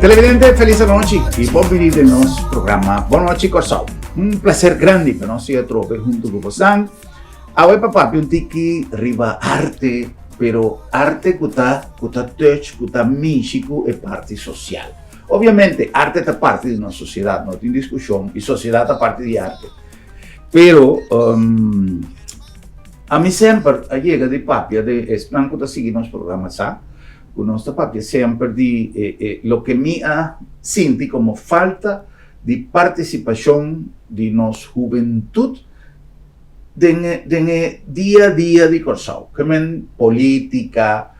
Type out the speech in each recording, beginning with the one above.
Televidente, feliz noite e bem-vindo ao nosso programa Boa Noite Corsal. Prazer grande para nós se trocar junto com vocês. Agora, papá, eu tenho que riba arte, pero arte que está touch, que está místico é parte social. Obviamente, arte é parte de uma sociedade, não tem discussão, e sociedade é parte de arte. Pero, a mim sempre, a chega de papia, de esplanco de seguir nos programas, sabe? O nosso papel sempre de lo que me senti como falta de participação de nossa juventude de dia a dia de Corsal, que men política,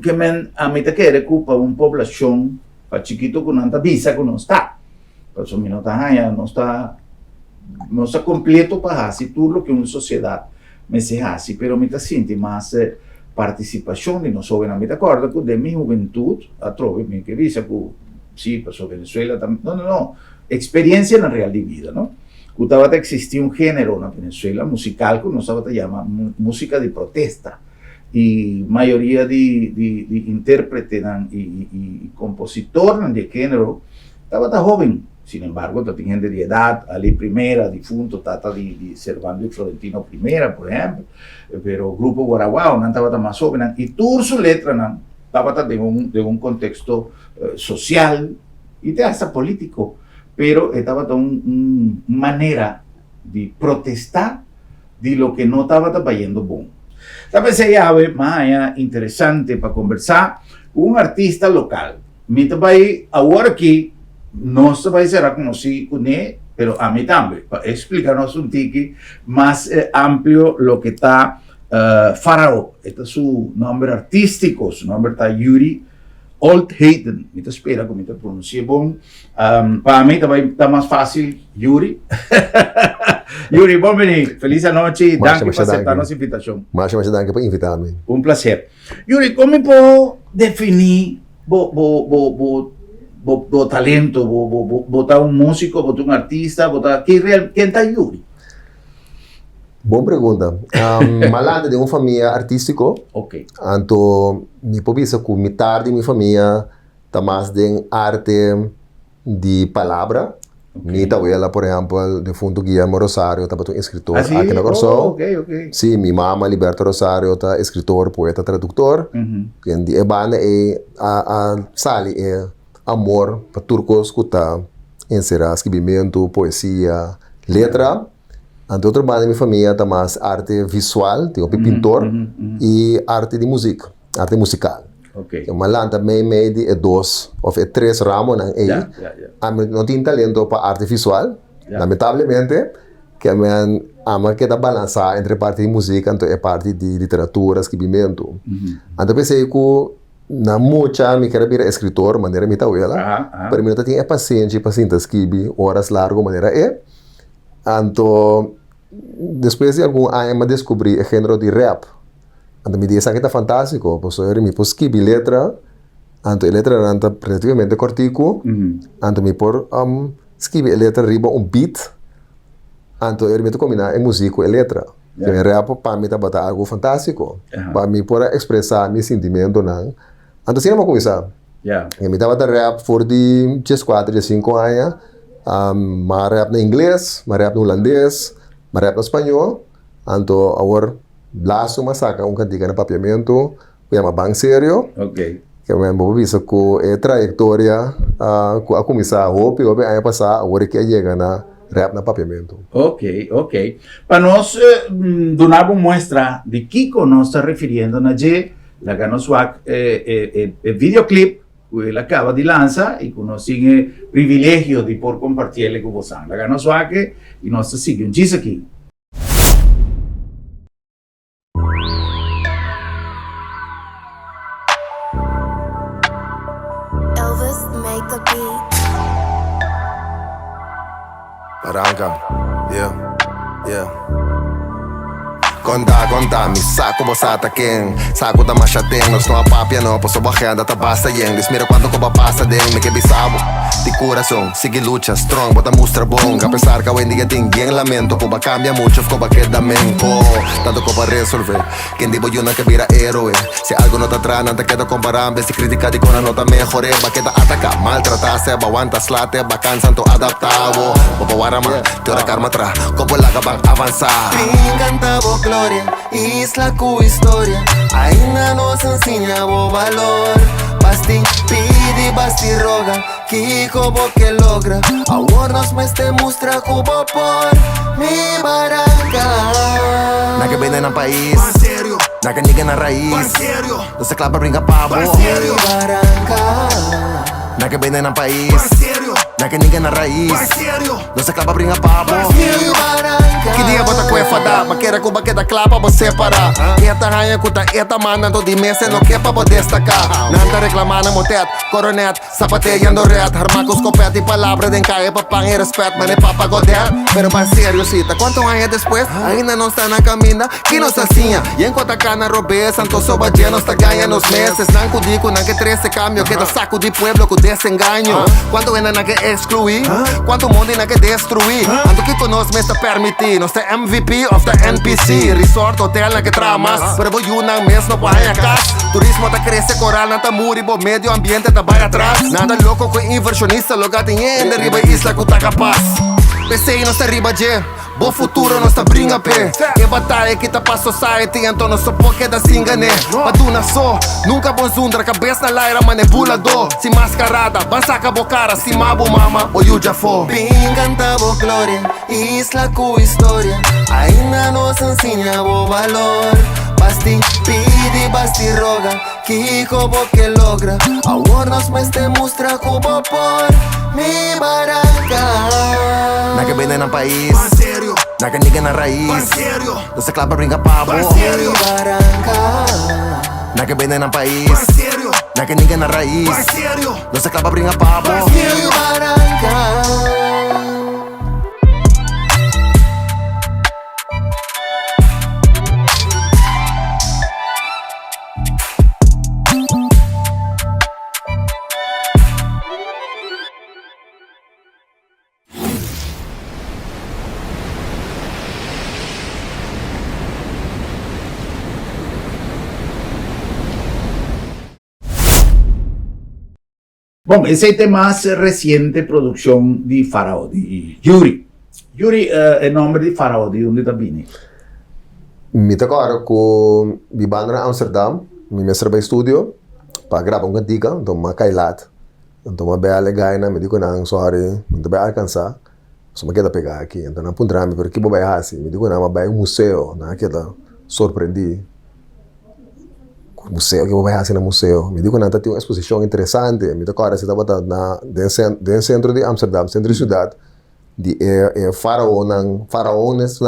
que men a mim que recupa uma população para chiquito que não está visa que não está, por isso não está completo para fazer tudo o que uma sociedade me se faz, pero me senti mais participação de nós jovens, me acordo que de minha juventude, a trove me que visa que sim, passou Venezuela também, não, experiência na real de vida, não? Que estava a existir gênero na Venezuela musical que nós estava a chamar música de protesta e maioria de intérprete e compositor de gênero estava jovem. Sin embargo, tinha gente de idade, ali primeira, defunto, tata de Servando e Florentino primeira, por exemplo, pero o grupo Guaraguao não estava mais jovem, e toda sua letra estava de um contexto social e até político, pero estava de uma maneira de protestar de lo que não estava trabalhando bom. Talvez seja mais interessante para conversar com artista local. Me trabalhei agora aqui. Nós vai ser conhecido com ele, pero a mim também, para explicar-nos tique mais amplio lo que está Faraó. Este é seu nome artístico, seu nome está Yuri Oldhagen. Me espera como te pronuncia bom. Para mim também está mais fácil, Yuri. Yuri, bem-vindo. Feliz noite. Danke por aceitar nossa invitação. Mas danke por invitar-me. Prazer. Yuri, como pode definir o talento, botar músico, botar artista, botar quem está Yuri? Boa pergunta. Malanda de uma família artística. Ok. Então, me povisa que metade de minha família está mais de arte de palavra. Okay. Minha abuela, por exemplo, de fundo Guillermo Rosario, estava um escritor aqui na Corsal. Ok. Sim, minha mama, Liberto Rosario, está escritor, poeta, tradutor. Quem de Ebana a Sali amor para turcos que está encerrar escrevimento, poesia, letra. Ante outra banda, minha família está mais arte visual, tem pintor, e arte de música, arte musical. Okay. Uma lá também meio de dois ou três ramos aí. Não tem talento para arte visual, lamentavelmente, que a minha que está balançar entre parte de música e parte de literatura, escrevimento. Então pensei que na mucha me quero virar escritor, maneira me tauela. Para mim, eu tenho paciência para escrever horas largas, maneira Então, depois de algum ano, eu descobri o gênero de rap. Então, me disse que está fantástico, porque eu me pus escrever letra. Então, a letra era relativamente cortico. Então, me pôr escrever a letra riba beat. Então, eu me combinar a música e a letra. O rap, para mim, está algo fantástico. Para mim, para expressar meu sentimento, não. Então, assim, eu começar. Eu me estava a rap por de 4, 5 anos. Mas rap na inglês, mas rap no holandês, mas rap no espanhol. Então, agora, blaso masaca cantiga na papiamento, que é uma bang sério. Ok. Que eu vou ver que a trajetória, a começar a roupa, e a passar, agora que chega na rap na papiamento. Ok. Para nós, donar uma mostra de que nós está referindo na la que nos videoclip que ele acaba de lançar e que nós temos privilégio de por compartilhar com vocês. La que nos e nós seguimos aqui. Elvis make the beat. Arranca, yeah. Conta, mi saco bosata quem saco da macha tem, nós não apapia não, posso barreada tá basta yen, diz mira quando coba passa den, me que bisabo, de corazón, sigue lucha, strong, bota mustra bom. A pesar que hoy en día tengo lamento, como cambia mucho, como queda menco. Tanto como resolver, quien digo yo no que vira héroe. Si algo no te atrae, no te queda comparable. Si critica, digo no te mejore. Va queda ataca, maltratarse, va aguanta slate, va cansanto, adaptado. Popo warama, teora karma atrás, como la van avanzar. Encantavo gloria, isla cu historia. Ainda nos enseña o valor. Basti pide, basti roga, Kiko que logra. Ahora nos muestra mustra cubo por mi barranca. Na que vende na país, na que niga na raiz. No se clava, brinca pavo. Mi barranca. Na que vende na país, na que niga na raiz. No se clava, brinca pavo. Mi barranca. Que dia bota cuefa da, maquera com baqueta clapa você parar. Eta rainha cuta, eta mana, todo imensa não quer pra poder destacar. Nanta reclamando motet, coronet, sapateando red. Armacos copete e palavra de cair pra pan e respeito, mas nem pra goder. Pero va sério, cita, quanto anos depois, ainda não está na caminha, que nos assim. E enquanto a cana robe, santo soba lleno, está ganhando os meses. Não cudico, não que 13 cambio, que da saco de pueblo com desengaño. Quanto ainda não que excluir, quanto mundo não que destruir. Ando que conosco me está permitir. Nós é MVP of the NPC. Resort, hotel na que tramas. Pero voy una mes no vai a casa. Turismo tá cresce, coral na tá muribo. Medio ambiente tá vai atrás. Nada louco com inversionista. Lugar tem ainda riba isla que tá capaz. Pensei não está riba de bom futuro não está brinca pé. Que batalha que tá pra society. Então não só pode dar se engané. Paduna só, nunca bom zundra. Cabeça na laira, manipulador. Se mascarada, bansaca a bocara. Se mabo mama, ou you já for. Encantavo gloria, isla cu historia. Ainda nos enseña o valor. Basti pide, basti roga, Kiko que logra. Ahora nos muestra mustra cubo por mi barranca. Na que vende na país, na que niga na raiz. No se clava, brinca pavo. Mi barranca. Na que vende na país, na que niga na raiz. No se clava, brinca pavo. Mi barranca. Bom, esse é a mais recente produção de Faraó, de Yuri. Yuri é o nome de Faraó, de onde está vindo? Me agora com a banda em Amsterdam, me mestre para estúdio, para gravar uma cantiga, então eu caí lá. Então eu bem legal, me digo não, sorry, não vai alcançar. Só me queda pegar aqui, então não apontar-me, porque eu vou assim, me digo não, vai um museu, não queda surpreendi. Museu, que eu vou assim no museu. Me digo não, tem uma exposição interessante. Me digo agora, você está botando no centro de Amsterdam, centro de cidade, de faraones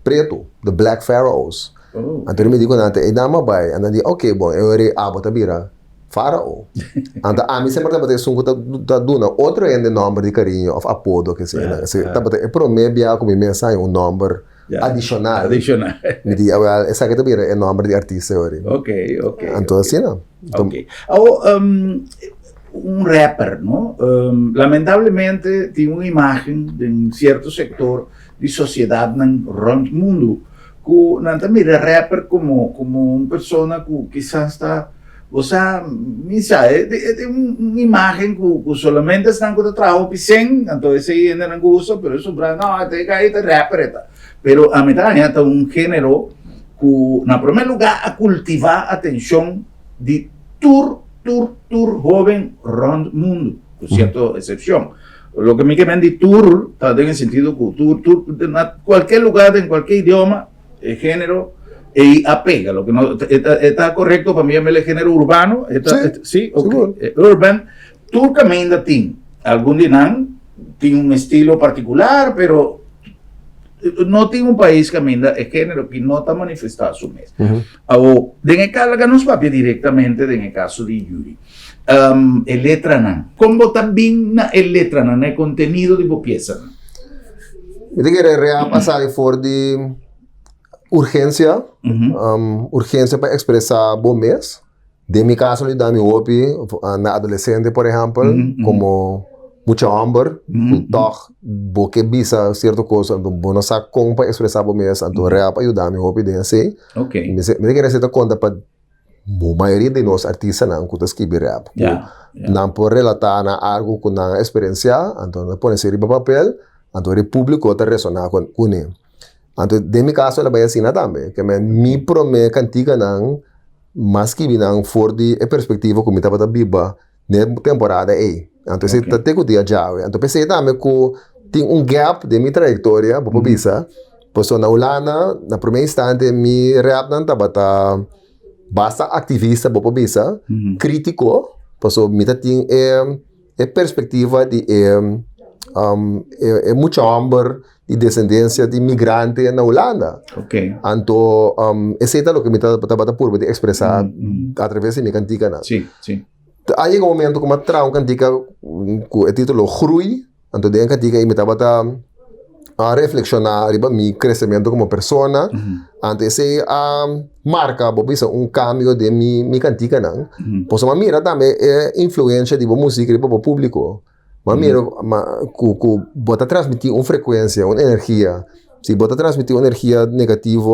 preto, the Black Pharaohs. Então me digo não, e dá uma vai, e digo, ok, bom, eu irei botar faraó. Então a mim sempre está sungo da duna outro nome de carinho, of apodo que seja. É para mim bia como mensagem um nome adicional. Me diz, essa aqui também é o nome de artista hoje. Ok. Então assim não. Ok. Um rapper, não? Lamentavelmente tem uma imagem de um certo setor de sociedade no mundo que não mira rapper como uma pessoa que quizás está, o sea, é uma imagem que solamente estão com o trabalho piscem, então esse aí ainda não gosta, pero isso não, tem que ir rapper, pero a metade é um gênero que, na primeiro lugar, a cultivar a atenção de tour joven round mundo, com certa exceção. Lo que me quedan de tour, está en el sentido que tour, en cualquier lugar, en cualquier idioma, género, y apega. Lo que no está correcto para mí es el género urbano. Sí, okay. Urban. Tour camina tiene. Algún dinam tiene un estilo particular, pero no tiene un país que camina el género que no está manifestado a su mes. O en el caso que nos va directamente en el caso de Yuri. El letra nan. ¿Cómo también el letra nan, el contenido de la pieza? Eu queria passar por de urgência, urgência para expressar bom mês. De mi caso, lhe dá mi opi na adolescente, por exemplo, como mucha hambre, toch, porque visa cierta cosa, então bono sa com para expressar o mês, então real para ajudar me hopi de assim. Ok. Me quer dizer conta para a maioria de nós artistas não que escrever rap. Não por relatar na algo com na experiência, então não pode ser riba papel, então o público está ressonar com ele. Então, de meu caso, ela vai assim também, que me promete cantiga não, mas que não for de perspectiva como estava da biba na temporada aí. Então, se está tendo dia já, então pensei também que tem gap de minha trajetória, para bisa, pois na Holanda, na primeira instante, me rap não estava basta ativista, para bisa, crítico, pois me tem perspectiva de muita hambre de descendência de migrante na Holanda. Ok. Então, esse é o que me estava por de expressar através de minha cantiga. Sim, sim. Aí chega um momento que eu trago uma cantiga com o título Grui. Então, dentro da cantiga, eu me estava a reflexionar sobre meu crescimento como pessoa. Então, esse marca cambio de minha cantiga. Pois, a mira também é influência de música para o público. Mas mira, bota transmitir uma frequência, uma energia. Se bota transmitir uma energia negativa,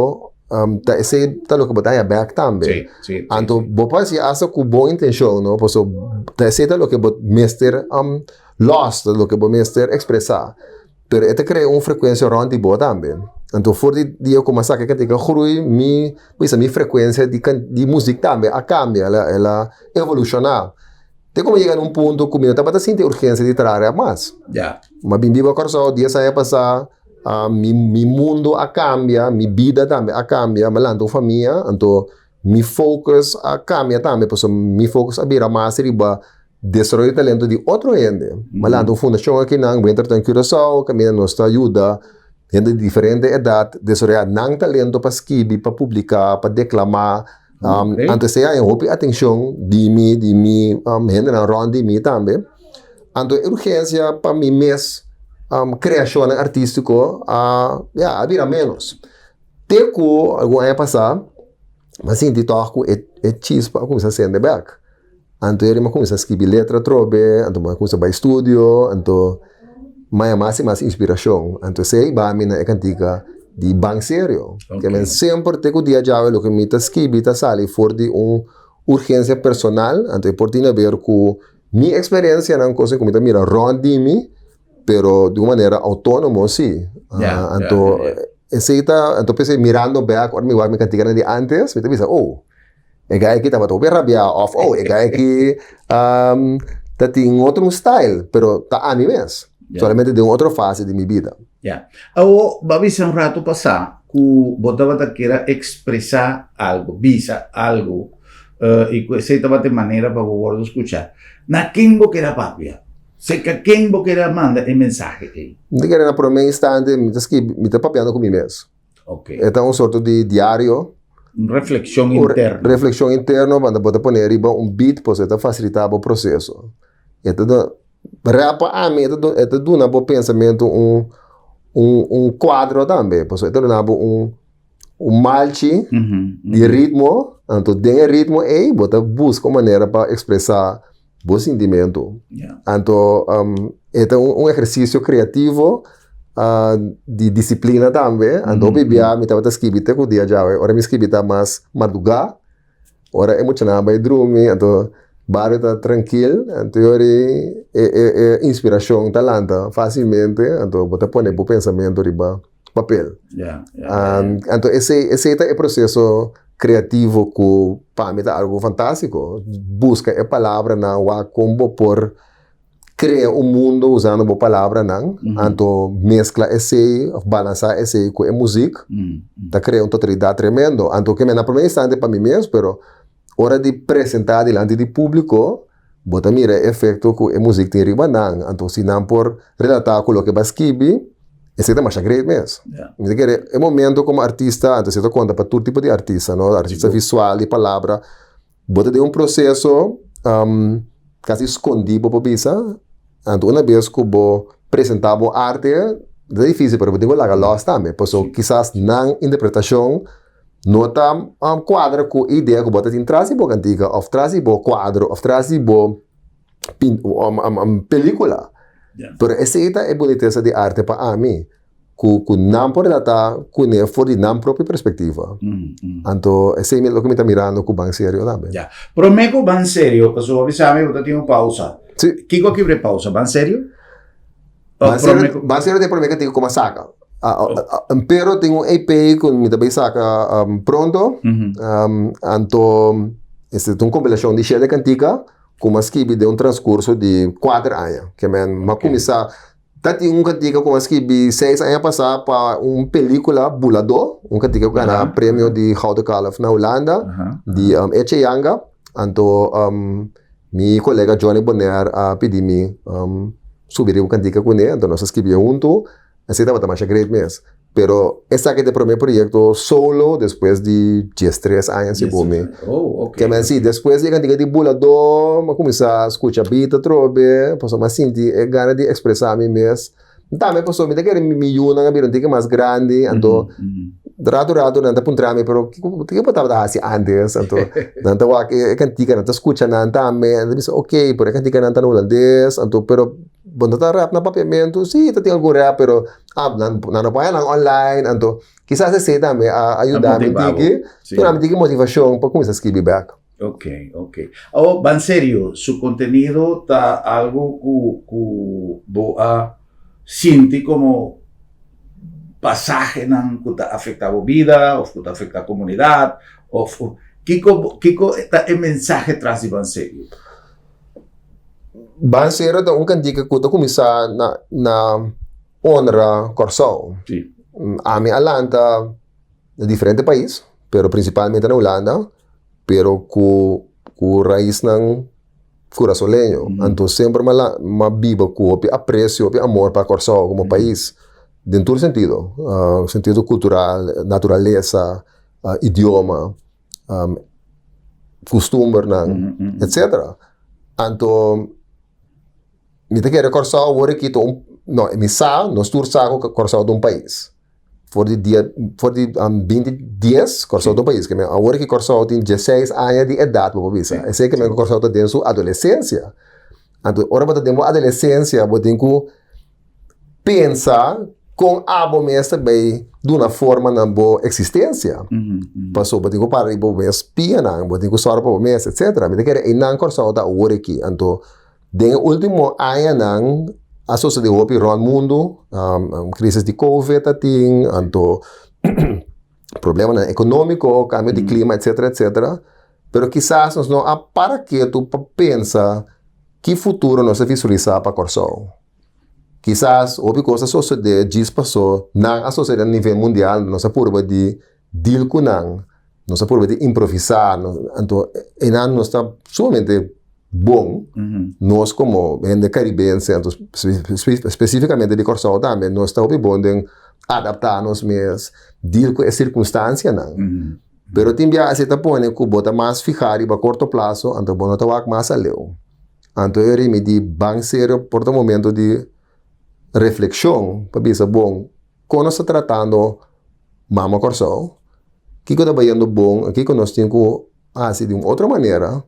esse é o que bota back também. Sim. Então, bota se asa com boa intenção, não? Pois esse é o que bota mestre lost, o que bota mestre expressar. Pero esta cria uma frequência around de boa também. Então, for de dia como essa que diga grui, minha frequência de música também a cambia, ela evolucionar. Tem como chegar num ponto que eu estava sentindo urgência de trazer mais. Mas bem vivo agora só, dia sai a passar, meu mundo a cambia, minha vida também a cambia, mas lá então família, então meu focus a cambia também, porque meu focus a virar mais riba, destruir o talento de outro gente. Mas lá então fundação aqui não, bem tratar em Curaçao, que nos ajuda, gente de diferente idade, destruir não talento para escrever, para publicar, para declamar. Antes saya yang hopi atenção de mim gente na ronda de mim também. Então urgência para mim mês criação artístico a vira menos. Teco algum ano passado, mas sim de toque é chispa começar a ser de back. Então ele começa a escrever letra trobe, então começa a ir estúdio, então mais inspiração. Então sei ba mim na cantiga de bang sério. Que sempre tenho dia já o que me está escrevendo sali for de urgência personal, então por ter a ver com minha experiência não coisa como mira ron de mim, pero de uma maneira autônoma sim. Então esse está, então pensei mirando back, or me cantiga de antes, me pensa é gay que estava todo rabia off, é gay que tá tem outro style, pero tá a mim mesmo. Solamente de outra fase de minha vida. Ou, babis um rato passar, que botava que era expressar algo, visa algo, e essa estava de maneira para o gordo escuchar. Na quem que era papia? Se que quem que era manda a mensagem aí? De que era na primeira instante, me está papiando com mim mesmo. Ok. É um sorte de diário. Reflexão interna. Reflexão interna, quando pode pôr riba beat, para facilitar o processo. Então, rapa a mim, é do na pensamento quadro também, porque então na malchi de ritmo, então de ritmo aí bota busca uma maneira para expressar o sentimento. Então é exercício criativo de disciplina também. Então bebia me estava escrevendo com o dia já, agora me escrevia mais madrugada, agora emocional vai dormir, então barrio está tranquilo, então é inspiração talanta facilmente, então você põe o pensamento riba papel. Então esse é o processo criativo que para mim é algo fantástico. Busca a palavra na como por criar mundo usando a palavra não, então mescla esse, balançar esse com a música, tá criando totalidade tremendo. Então que na primeira instante para mim mesmo, pero hora de apresentar diante do público, bota mira efeito que a música tem riba não. Então se não por relatar com o que vai escrever, esse é mais great mesmo. É momento como artista, então você dá conta para todo tipo de artista, não? Artista visual, de palavra, bota de processo quase escondido para bisa. Então uma vez que vou apresentar a arte, é difícil, mas vou lá lost também, porque quizás não interpretação nota quadro com ideia que bota em trás e cantiga, ou traz e quadro, ou traz e película. Pero essa é a boniteza de arte para mim. Que não pode dar com for de não própria perspectiva. Então, esse é o que me está mirando com bem sério também. Ya. Pero meko van serio, so avisame, eu tenho pausa. Sim. Kiko kibre pausa, van serio? Bem sério tem para mim que tenho como saca. Pero tenho um EP com me também saca pronto. Então, essa é uma compilação de cheia de cantica, como escrevi de um transcurso de 4 anos. Que me começar Tati um cantiga com escrevi 6 anos passar para uma película Bulador, um cantiga que ganhou prêmio de Gouden Kalf na Holanda, de Ece Yanga. Então, meu colega Johnny Bonner pediu-me subir um cantiga com ele, então nós escrevemos junto, assim estava mais great mesmo. Pero esse aqui é o primeiro projeto solo, depois de 13 anos, se pode. Que me assim, depois de cantiga de Bulador, eu comecei a escutar beat, trobe, passou a sentir a gana de expressar me mesmo. Também passou a me querer me una, me um mais grande, então rato, não apontar-me, pero que botava da assim antes, então não a cantiga, não escuta não também, disse ok, por a cantiga não no holandês, então pero quando tá rap na papiamento, sim, tem algo rap, pero não pode lang online, então quizás esse também ajuda-me a motivação para começar a escrever back. Ok. Oh, van serio, su contenido está algo que boa siente como pasaje que afecta a vida, o que afecta a comunidad, o Kiko está el mensaje tras de van serio. Van serio é cantiga que está começar na honra Corsão. Sí. A mim Atlanta de diferente país, pero principalmente na Holanda, pero com raiz ng curaçoleño. Então sempre viva com aprecio, amor para Corsão como país, em todo sentido, sentido cultural, natureza, idioma, costume, etc. Então me te quero Corsão agora que me sa, nós tur saco Corsão de país. For de 20 dias, Corsão do país. Que agora que Corsão tem 16 anos de idade, para você. É sei que Corsão está dentro da adolescência. Então, agora para ter adolescência, você tem que pensar com a boa mestra bem de uma forma na boa existência. Passou, você tem que parar de boa mestra, você tem que sorrir para boa mestra, etc. Mas que é não Corsão da agora aqui. Então, no último ano, a sociedade hoje no mundo, crise de Covid, então problema econômico, cambio de clima, etc. Pero quizás nós não há para que tu pensa que futuro nós visualizar para Corsão. Quizás houve coisas sociedade diz passou na sociedade a nível mundial, nós apurba de deal com nós apurba de improvisar, então nós está sumamente bom, nós como gente caribense, especificamente de Corsão também, nós estamos bom em adaptar-nos mesmo, deal com a circunstância, não. Pero também a gente põe que bota mais ficar e a curto prazo, então bom não está mais a leu. Então eu me di bem sério por um momento de reflexão, para pensar bom, quando está tratando mama Corsão, que está indo bom, aqui que nós temos que de uma outra maneira,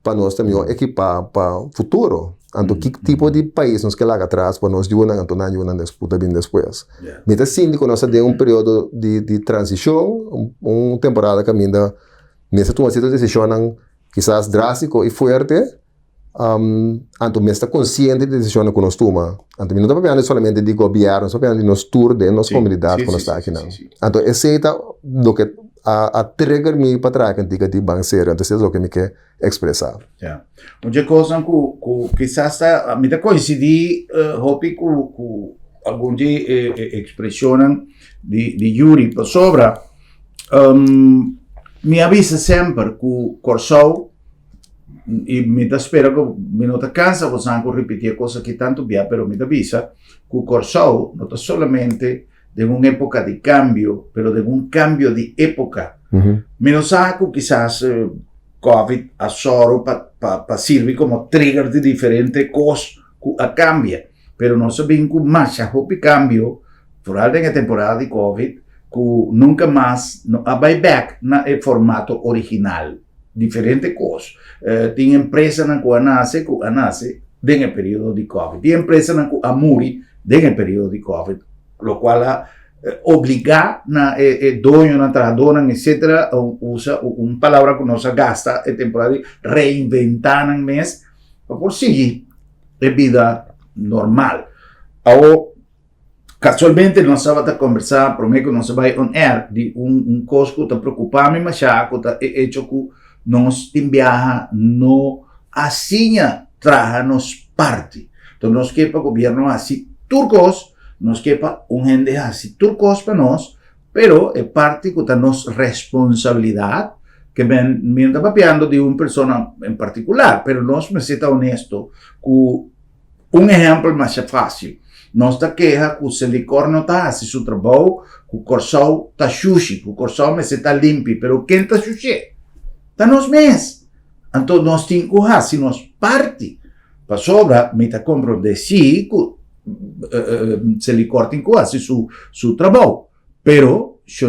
para nós também equipar para o futuro. Então, que tipo de país nós queremos atrás para nós ajudar, então não ajudar depois. Mas assim, que nós temos período de transição, uma temporada que ainda, nessa decisão, quizás drástico e forte, então, nós estamos conscientes da decisão que nós tomamos. Então, não estamos falando somente de governo, estamos falando de nós tour, de nossa comunidade que nós estamos aqui. Então, esse é o que a trigger me para trás cantiga de bem sério, então é o que me quer expressar. Uma coisa que quizás me da coincidir hopi com algum de expressão de Yuri para sobra me avisa sempre que Corsão e me da espera que me não te cansa você não repetir a coisa que tanto bem, pero me avisa que Corsão não está solamente de una época de cambio, pero de un cambio de época. Menos saco quizás COVID a solo para servir como trigger de diferentes cosas que cambia. Pero no sabemos que más hopi cambio, por en la temporada de COVID, que nunca más vai back na formato original. Diferentes cosas. Tem empresa na que nace en el periodo de COVID. Y empresas a muri en el periodo de COVID, lo cual obliga na dueño, na trabajadora, etcétera, usa una palabra que no se gasta en temporada de reinventar en mes por seguir la vida normal. Ahora, casualmente, nós estávamos a conversar, prometo que nós vai on air, de coisa que está preocupando mas já que está hecho que nós viaja no assim traja nos parte. Então, nós que para o governo assim turcos, nós que para gente assim turcos para nós, pero é parte que está nos responsabilidade que me está papeando de uma pessoa em particular, pero nós me ser honesto, que exemplo mais fácil. Nós está queja que o Selicor não está fazendo seu trabalho, que o Corsol está sushi, que o Corsol está limpo, mas quem está sushi? Está nos mesmos. Então, nós temos que fazer nós parte. Para sobra, me está comprando de si, que Selicor tem que fazer seu trabalho. Pero, se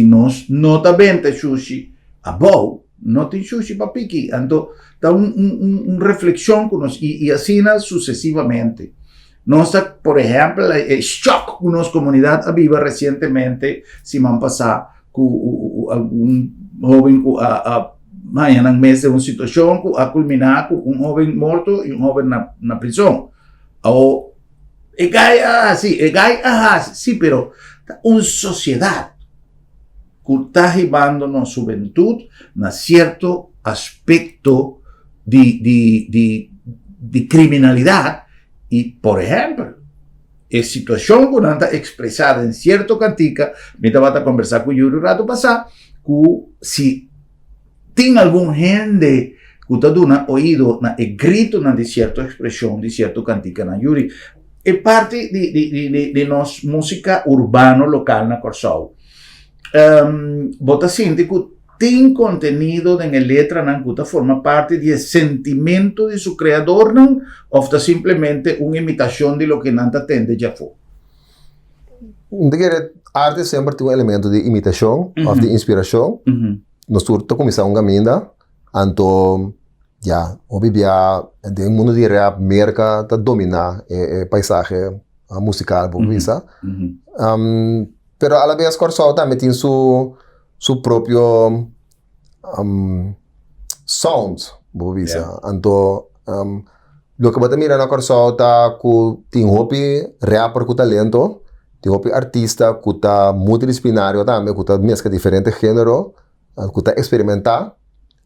nós não está bem sushi, a bom, não tem sushi para pique. Então, está uma reflexão com nós, e assim sucessivamente. Nós, por exemplo, choque que nossa comunidade viva recentemente, se man passar com algum jovem que amanhã no mês de uma situação que a culminar com jovem morto e jovem na prisão. Ou é assim, sim, pero uma sociedade que está levando na juventude a certo aspecto de criminalidade. Y, por ejemplo, la situación que está expresada en cierto cantica, me estaba a conversar con Yuri un rato pasado, que si tiene algún gente que está dando oído el grito de cierta expresión, de cierto cantica na Yuri, es parte de nuestra música urbana local na Corsol. Bota siente que tem contenido en la letra que forma parte del sentimiento de su creador o está simplemente una imitación de lo que Nanta tende ya fue. Arte siempre tiene un elemento de imitación o de inspiración. Nosotros comenzamos un camino, anto ya, obvio, en el mundo de rap, merca, está domina el paisaje musical, pero a la vez Corsol también tiene su propio sound, Anto, lo que você mira na Corsol tá que tem rapper com talento, tem artista que tá multidisciplinário também, que tá mescla diferentes gêneros, que tá experimentar.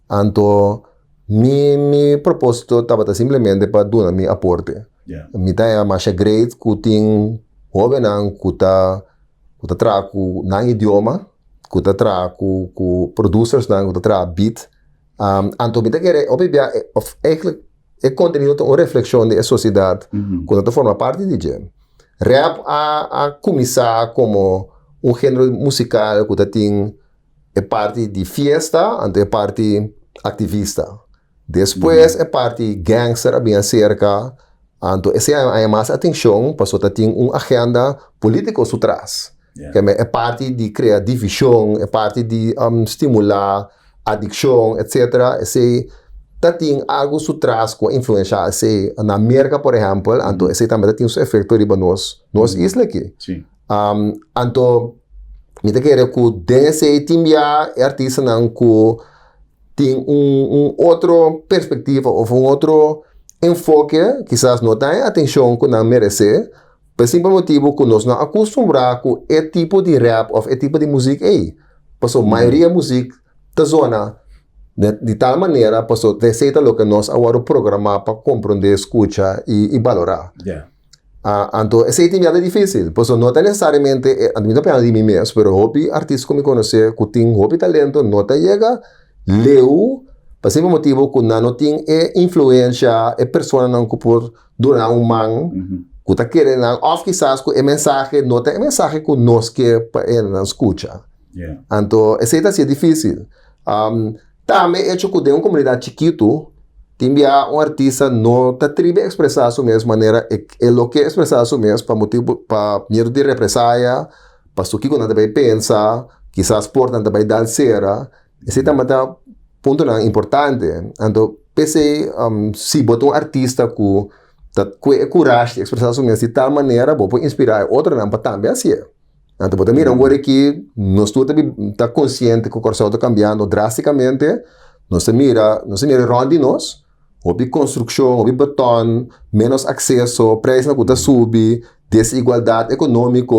Anto, mi propósito estava simplesmente para dar meu aporte. Mi tá mais great que tem jovem que tá trabalha com idioma, que tá trabalha com producers, que tá trabalha beat. Anto, mi tá querer, eigenlijk é conteúdo uma reflexão da sociedade quando forma parte de gente. Rap a começar como gênero musical que tem parte de fiesta, é parte ativista. Depois é parte gangster bem cerca. Então essa é mais atenção, porque tem uma agenda política por trás. Que é parte de criar divisão, é parte de estimular adicção, etc. Tem algo por trás com influência. Na América, por exemplo, então esse também tem seu efeito riba nos isla aqui. Então, me te quero que desse timbia artista não que tem outro perspectiva ou outro enfoque, quizás não tem atenção que não merece, por simples motivo que nós não acostumamos com esse tipo de rap ou esse tipo de música aí. Porque a maioria da música da zona de tal maneira, para receita o que nós agora programar para compreender, escutar e valorar. Então, esse item é difícil, porque não é necessariamente, a mim não é de mim mesmo, mas hobby artista que me conhece, que tem hobby talento, não chega, leu, por esse motivo que não tem influência, é pessoa não que por durar man, que está querendo, ou quizás que é mensagem, não é mensagem que nós que para ele não escuta. Então, esse é difícil. Também é que de uma comunidade chiquito, tinha artista não está tribe expressar a sua mesma maneira, é o que expressar a sua mesma para motivo para medo de represália, para o que não também pensa, quizás por não também dançar. Esse também é ponto importante. Então, pensei, se botar um artista com coragem de expressar sua de tal maneira, pode inspirar outro não para também assim. Então, você mira agora que nós está consciente que o Corsão está cambiando drasticamente, nós mira onde nós, houve construção, houve beton, menos acesso, preço não está subir, desigualdade econômica,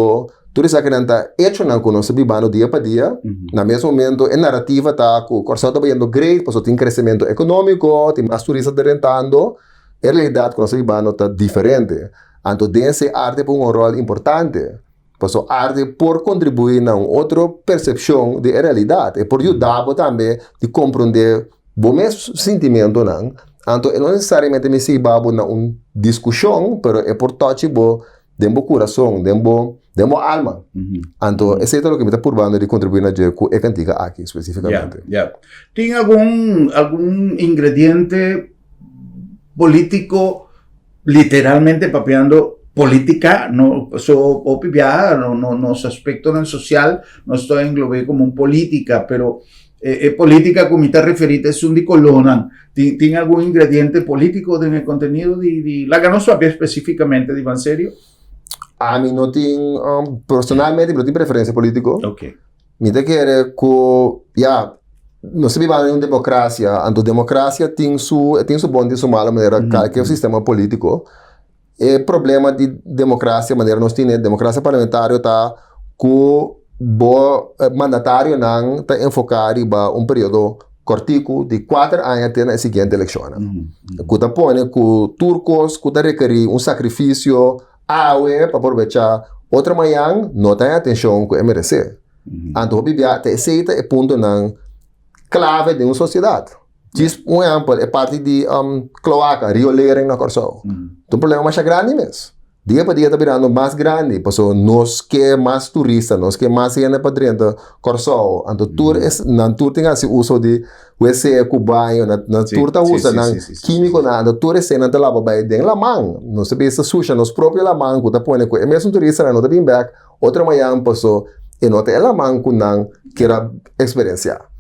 tudo isso que não está hecho não que nós vivamos dia para dia. No mesmo momento, a narrativa está que o Corsão está indo great, porque tem crescimento econômico, tem mais turistas rentando, a realidade que nós vivamos está diferente. Então, essa arte tem um rol importante. Porque a arte por contribuir a outra percepção da realidade e por ajudar também a compreender o mesmo sentimento. Então, não necessariamente me se babo na uma discussão, mas é por touch de meu coração, de meu alma. Então, esse é o que me está provando de contribuir na com a cantiga aqui, especificamente. ¿Tem algum ingrediente político literalmente papeando política, no su aspecto no social, no estoy englobé como un política, pero política como está referida es un de colona. ¿Tiene algún ingrediente político en el contenido de la que no sabía específicamente de Vanserio? A mí no tengo, personalmente, no tengo preferencia política. Okay. Me te quiere que, no se vive en una democracia, entonces democracia tiene su bom y su mala manera, que es el sistema político. O problema de democracia, maneira nós temos democracia parlamentar está que o mandatário não está enfocado em período curtico de 4 anos até a seguinte eleição. Que está põe que turcos que está requerir sacrifício para aproveitar outra manhã não tem atenção que merece. Então, te aceita o ponto clave de uma sociedade. Diz um exemplo, é parte de cloaca, riolering na Corsão. Então, o problema é mais grande mesmo. Dia para dia está virando mais grande, porque nós que mais turistas, nós que mais gente para dentro da Corsão. Então, na tour tem esse uso de WC, cubanho, na tour está usa químico, na tour é cena de lava bem dentro da mão. Nós sabemos que suja, nós próprios la mão, que está põe é mesmo turista, não está bem back, outra manhã passou, e não tem la mão que não quer experienciar.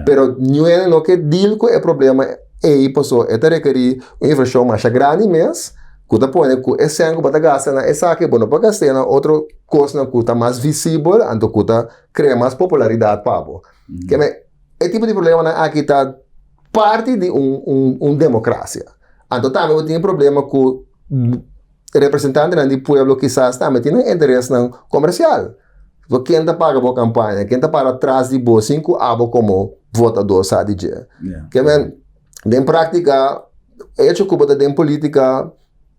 Pero não que deal com o problema é pessoa é requerir uma inversão mais grande mesmo que está põe que é sangue para gastar na essa que bom para gastar na outra coisa que está mais visível então que está cria mais popularidade para que é tipo de problema aqui está parte de democracia então também tem problema com representante do povo quizás também tem interesse no comercial. Quem está paga a campanha, quem está para atrás de boa 5 abo como votador, sabe dizer. Que em prática, hecho que você tem política,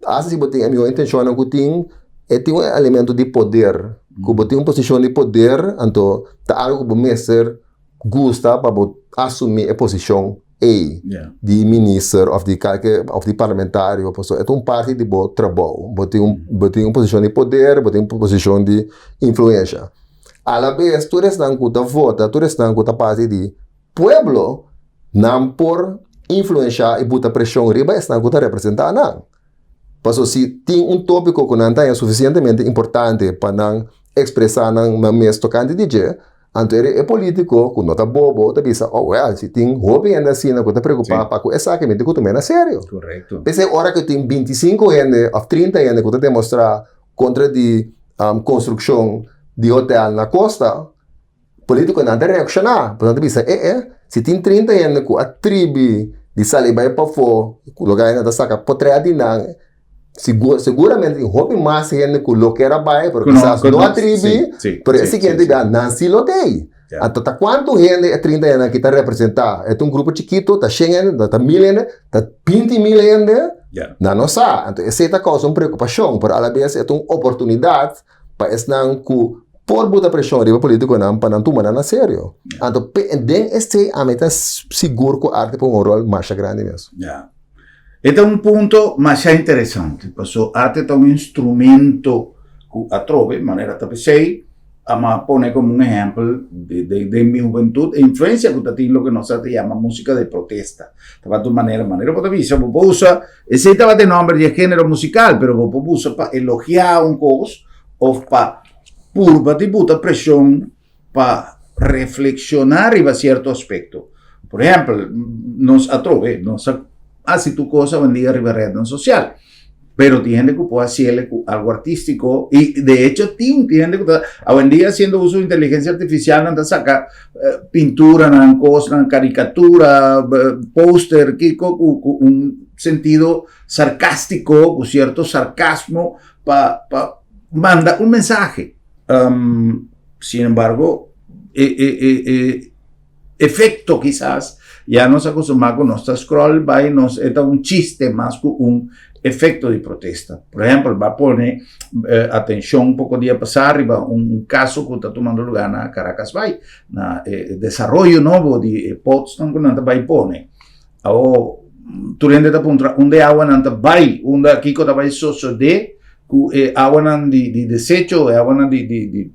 assim você tem a minha intenção que tem um elemento de poder, que você tem uma posição de poder, então tá algo que você gosta para assumir a posição de ministro ou de parlamentário, é uma parte de bom trabalho, você tem uma posição de poder, você tem uma posição de influência. A la vez, tu estás que vota, tu estás que parte de pueblo, não por influenciar e botar pressão riba, estás que representar não. Porque se tem tópico que não é suficientemente importante para não expressar não mesmo tocante de dia, então é político, que não está bobo, está pensando, se tem hobby ainda assim, não está preocupado, para que exatamente que tu me sério. Correto. Pensei, hora que tem 25 anos ou 30 anos que tu demonstrar contra de construção de hotel na costa, político não está reaccionar. Portanto, pensa, se tem 30 anos que a tribo de Saliba para fora, o lugar ainda está por trás de não, seguramente tem hobby mais gente que o que era bem, porque quizás não a tribo, por esse que ainda não se lotei. Então, quanto gente é 30 anos que está representado? É um grupo chiquito, está 100 anos, está 1000 anos, está 20 mil anos, não sabe. Então, essa causa uma preocupação, por a vez é uma oportunidade para esse não que por botar pressão riba político não para não tomar na sério. Então, este a meta seguro que a arte tem rol mais grande mesmo. Este é ponto mais interessante, porque a arte é instrumento que atrove, de maneira que pensei, a poner como exemplo de mi juventud, influencia que usted tiene lo que nosotros llamamos música de protesta. De tu manera para visa, vos usa, ese estaba de nombre de género musical, pero vos usa para elogiar un cosa o para purba de puta presión para reflexionar sobre cierto aspecto. Por ejemplo, nos atrove, nos hace tu cosa hoy en día en red social. Pero tiene que poder hacer algo artístico y de hecho tiene que hoy en día haciendo uso de inteligencia artificial anda saca pintura, cosas, caricatura, póster, un sentido sarcástico, un cierto sarcasmo para mandar un mensaje. Sin embargo, efecto quizás ya nos acostumbramos con nuestra scroll by nos está un chiste más que un efecto de protesta. Por ejemplo, va a poner atención un poco día pasado arriba un caso que está tomando lugar en Caracas Bay, desarrollo nuevo de Potsdam que nanta vai pone. O tu rende da punta onde agua nanta vai, onde aqui que vai socio de agua di desecho e agua di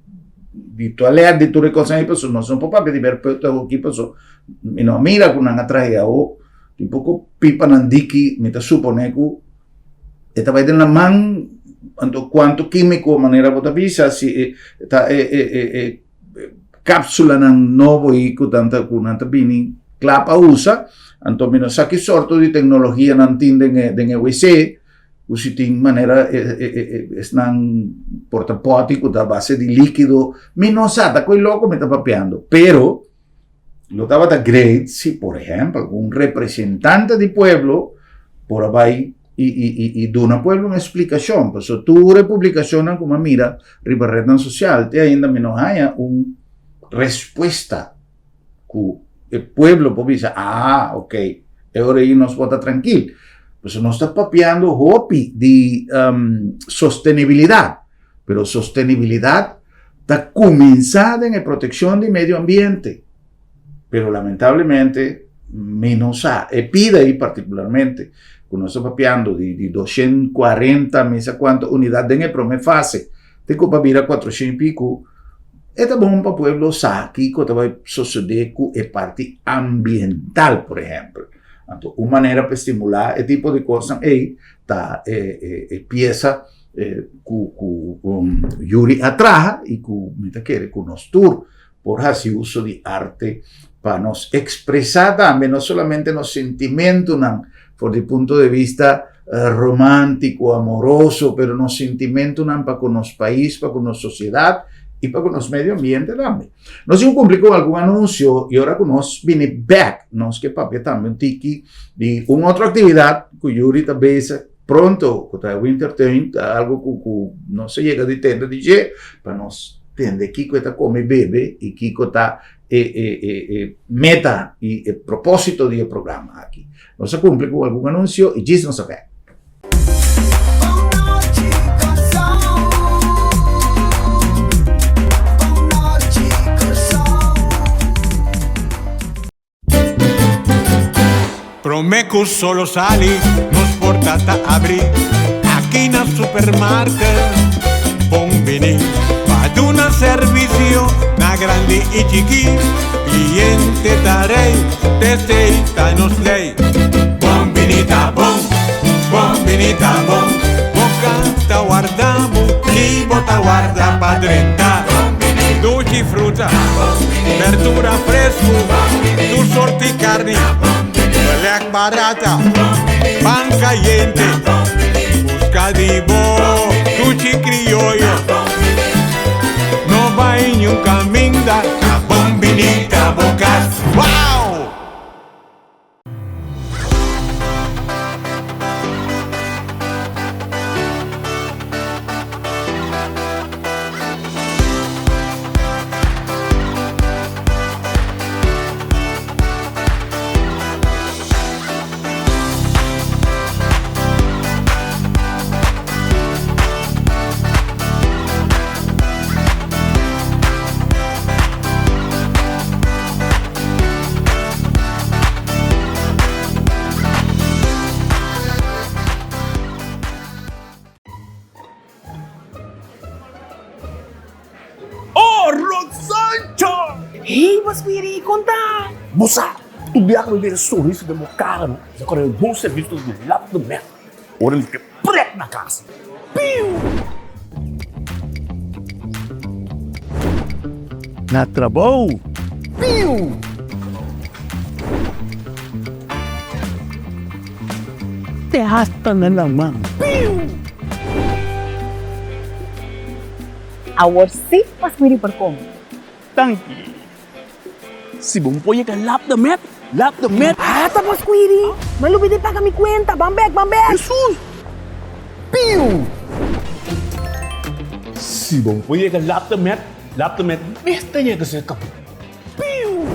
toalete di tutte cose che non sono proprio di per chi posso mira con una tragedia o tipo pipa nandiki meta suppone ku eta vai della man quanto chimico maniera potabilizza si capsula nan nuovo ico tanta kunanta bini clapa usa anto meno sa che sorto di tecnologia nan tinden den WC usi in maniera snan portapoti con da base di liquido meno sa da quel loco mi sta papiando pero lo daba da great si por ejemplo un representante di pueblo por ahí y de una pueblo una explicación pues tu republicación como mira ribarretan social te ainda menos haya una respuesta que el pueblo pues dice ok ahora ahí nos vota tranquilo pues no está papeando hopi de sostenibilidad pero sostenibilidad está comenzada en la protección del medio ambiente pero lamentablemente menos pide ahí particularmente con nosotros papeando de 240 mesa cuánto unidades en el primer fase te copa mira 400 y pico esta bomba pueblo aquí que va a suceder con la parte ambiental por ejemplo entonces una manera para estimular este tipo de cosas está pieza con Yuri atraja y con nos tour por así uso de arte para nos expresar también no solamente los sentimientos por el punto de vista romántico, amoroso, pero nos sentimientos para con los países, para con la sociedad y para con los medio ambiente también. No sé si cumplí algún anuncio y ahora con nos viene back, nos que papi también tiki de una otra actividad que yo ahorita vez pronto, que está Winter Time, algo que no se llega de tenda DJ, para nos entender Kiko está come bebe y Kiko está meta y propósito del programa aquí. No se cumple con algún anuncio y Gis no se ve. Promecus solo sali, nos portata abri, aquí na supermarket, bombini, ad una servizio, na grandi e chiqui, cliente darei, testeita nos dei, bombinita bom, bocata guardamo, chi bota guarda pa 30, dolci frutta, verdura fresco, tu sorti carni, Black barata, pan caliente, busca di bo, cuchi criollo. No va en un camino da bombinita bocas. ¡Wow! Hei, mas Miri, conta! Moça, tu viaja me ver sorriso de meu cara, agora é um bom serviço do lado do merda. Ora ele fica preto na casa. Piu! Na trabão? Piu! hasta na naman. Awar si pas wiri perkom. Tangki. Si Bumpoy ka lap the met. Ah, tapos wiri. Malupit pa kami kwenta. Bambek. Jesus! Piu! Si Bumpoy ka lap the met. Besta niya kasi ka. Piu!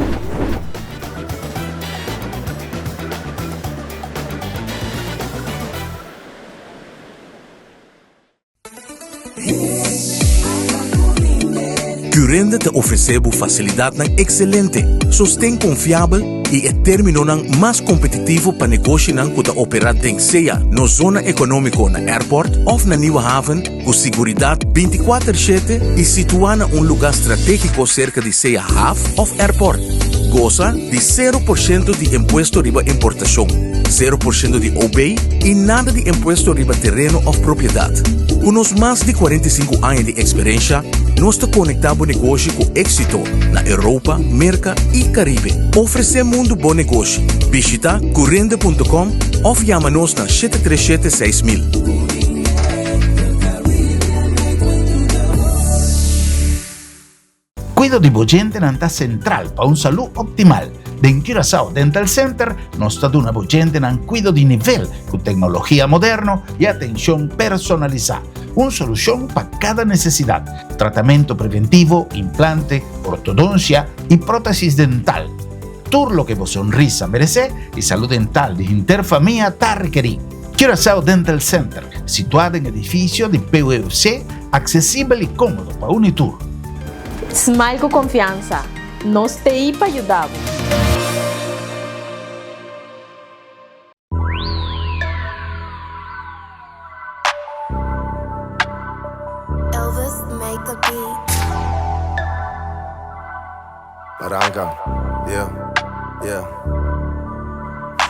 Currende te ofereceu facilidade ng excelente, sustém confiável e é termino ng mas competitivo para negócio ng kuta operar den seja no zona econômico na airport of na Nieuwe Haven com seguridade 24/7 e situada em lugar estratégico cerca de seja half of airport. Goza de 0% de impuesto riba importação, 0% de OB e nada de impuesto riba terreno ou propriedade. Com os mais de 45 anos de experiência, nós te conectamos negócio com êxito na Europa, América e Caribe. Oferecemos mundo bom negócio. Visita currende.com ou chama-nos na 737-6000. Cuido di gente nanta central para un salud optimal. En Curaçao Dental Center nos está una gente nan cuido di nivel con tecnología moderna y atención personalizada. Una solución para cada necesidad. Tratamiento preventivo, implante, ortodoncia y prótesis dental. Todo lo que vos sonrisa merece y salud dental de interfamia está requerido. Curaçao Dental Center, situado en edificio de PUC, accesible y cómodo para Unitur. Smile com confiança. Nós te aí para ajudar. Elvis make the beat. Arranca, yeah.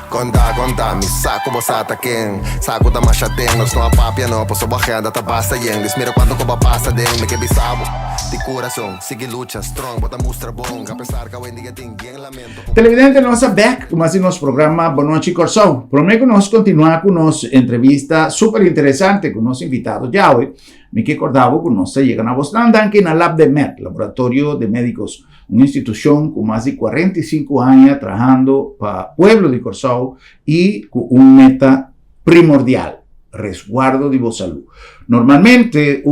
Conta, mi saco bosata ken. Saco da masha ten, nos no apapia no, posso bajada ta basta yen. Desmira quando coba passa den, me que bisabo. De corazón, sigue lucha, strong, bota mustra bom, a pesar que hoy en día tengo bien lamento. Televidente, nossa back, como assim nos programa Boa Noite Curaçao. Prometo que nós continuar com nossa entrevista super interessante com nosso invitado de hoje. Me que acordava que nós chegamos a Boston, aqui na Lab de Med, Laboratório de Médicos, uma instituição com mais de 45 anos trabalhando para o pueblo de Curaçao e com meta primordial, resguardo de vossa saúde. Normalmente,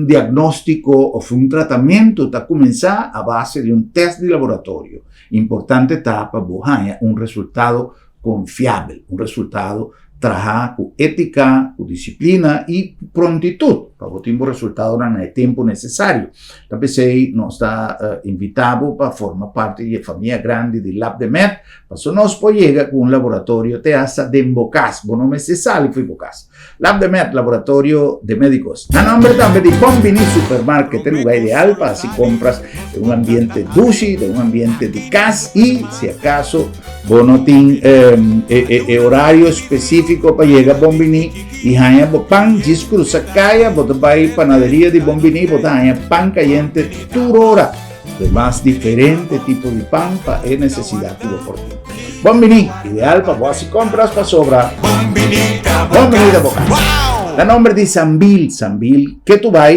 diagnóstico ou tratamento está começar a base de teste de laboratório. Importante está para buscar resultado confiável, resultado trabalhar com ética, com disciplina e prontitud para obter resultado no tempo necessário. Também nós está invitado para formar parte da família grande do Lab de Med, para nós poder com laboratório teasa de Bocas, bom nome se sale foi Bocas. Lab de Med, laboratório de médicos. Na nome também de Bombini Supermarket, el lugar ideal para si compras de ambiente dulce, de ambiente de casa e, se acaso, não tem horário específico para chegar a Bombini e ganhar pão, descruza caia, bota vai panaderia de Bombini, bota ganhar pão caliente toda hora. Además, diferentes tipos de pão para a necessidade do oportuno. Bombini, ideal para vos compras para sobrar. Bombini da Boca. A nombre de Sambil, que tu vas